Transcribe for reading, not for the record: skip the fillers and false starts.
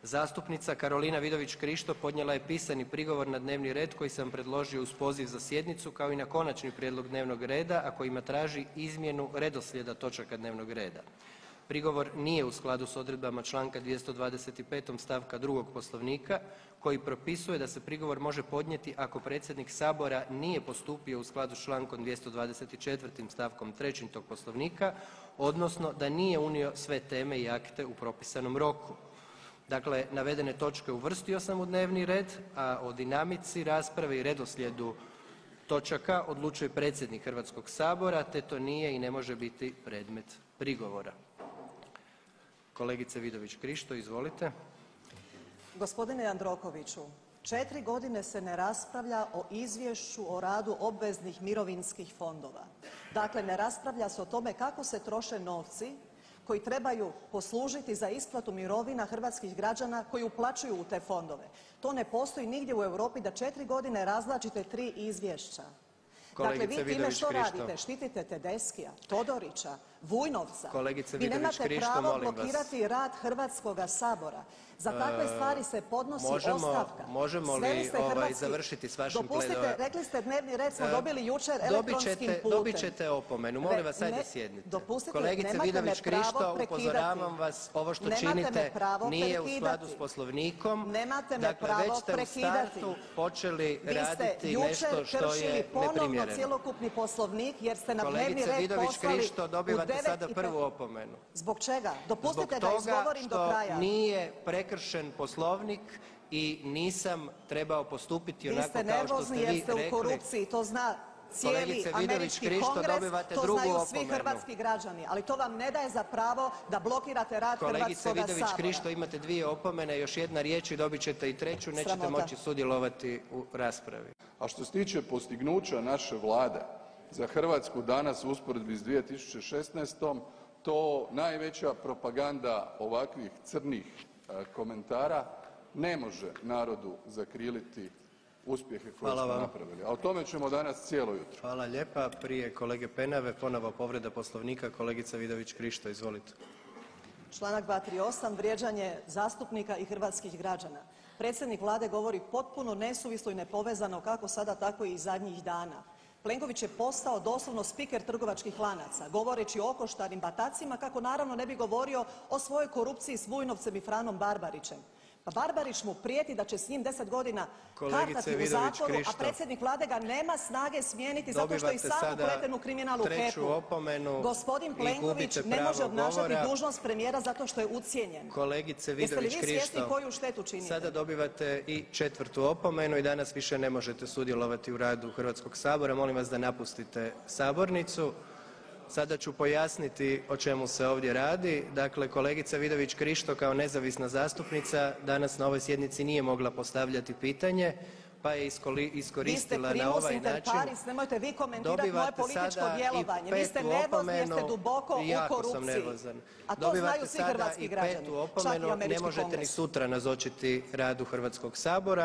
Zastupnica Karolina Vidović Krišto podnijela je pisani prigovor na dnevni red koji sam predložio uz poziv za sjednicu, kao i na konačni prijedlog dnevnog reda, a kojima traži izmjenu redoslijeda točaka dnevnog reda. Prigovor nije u skladu s odredbama članka 225. stavka 2. Poslovnika koji propisuje da se prigovor može podnijeti ako predsjednik Sabora nije postupio u skladu s člankom 224. stavkom 3. tog Poslovnika, odnosno da nije unio sve teme i akte u propisanom roku. Dakle, navedene točke uvrstio sam u dnevni red, a o dinamici rasprave i redoslijedu točaka odlučuje predsjednik Hrvatskog sabora, te to nije i ne može biti predmet prigovora. Kolegice Vidović Krišto, izvolite. Gospodine Jandrokoviću, 4 godine se ne raspravlja o izvješću o radu obveznih mirovinskih fondova. Dakle, ne raspravlja se o tome kako se troše novci koji trebaju poslužiti za isplatu mirovina hrvatskih građana koji uplaćuju u te fondove. To ne postoji nigdje u Europi da 4 godine razvlačite 3 izvješća. Dakle, vi time što radite? Štitite Tedeschija, Todorića, Vujnovca. Vi nemate pravo blokirati rad Hrvatskoga sabora. Za takve stvari se podnosi ostavka. Možemo li završiti s vašim pledoajem? Dopustite, rekli ste dnevni red smo dobili jučer elektronskim putem. Dobit ćete opomenu. Molim vas, ajde sjednite. Kolegice Vidović Krišto, upozoravam vas, ovo što činite nije u skladu s Poslovnikom. Nemate me pravo prekidati. Već ste u startu počeli raditi nešto što je neprimjereno. Cjelokupni Poslovnik jer ste na dnevni red Kolegice Vidović poslali Krišto, dobivate sada prvu opomenu. Zbog čega? Dopustite da izgovorim do kraja. Zbog toga što nije prekršen Poslovnik i nisam trebao postupiti onako kao što ste vi rekli. Vi ste nervozni jer ste u korupciji, to zna cijeli američki kongres, to znaju svi hrvatski građani, ali to vam ne daje za pravo da blokirate rad Hrvatskoga sabora. Kolegice Vidović Krišto, imate 2 opomene, još jedna riječ i dobit ćete i 3., nećete moći sudjelovati u raspravi. A što se tiče postignuća naše Vlade za Hrvatsku danas u usporedbi s 2016. to najveća propaganda ovakvih crnih komentara ne može narodu zakriliti uspjehe koje smo napravili, a o tome ćemo danas cijelo jutro. Hvala lijepa. Prije kolege Penave ponovo povreda Poslovnika, kolegica Vidović Krišto, izvolite. Članak 238. vrijeđanje zastupnika i hrvatskih građana. Predsjednik Vlade govori potpuno nesuvislo i nepovezano kako sada tako i zadnjih dana. Plenković je postao doslovno spiker trgovačkih lanaca, govoreći o okoštarim batacima kako naravno ne bi govorio o svojoj korupciji s Vujnovcem i Franom Barbarićem. Pa Barbarić mu prijeti da će s njim 10 godina kartati u zatvoru, a predsjednik Vlade ga nema snage smijeniti zato što je i sam upleten u kriminal u HEP-u. Gospodin Plenković ne može obnašati dužnost premijera zato što je ucijenjen. Kolegice Vidović Krišto, jeste li vi svjesni koju štetu činite? Sada dobivate i 4. opomenu i danas više ne možete sudjelovati u radu Hrvatskog sabora. Molim vas da napustite sabornicu. Sada ću pojasniti o čemu se ovdje radi. Dakle, kolegica Vidović Krišto kao nezavisna zastupnica danas na ovoj sjednici nije mogla postavljati pitanje, pa je iskoristila na ovaj način. Nemojte vi komentirati moje političko djelovanje. Vi ste nervozni jer ste duboko u korupciji. A to znaju svi hrvatski građani. Dobivate sada i 5. opomenu, ne možete ni sutra nazočiti radu Hrvatskog sabora.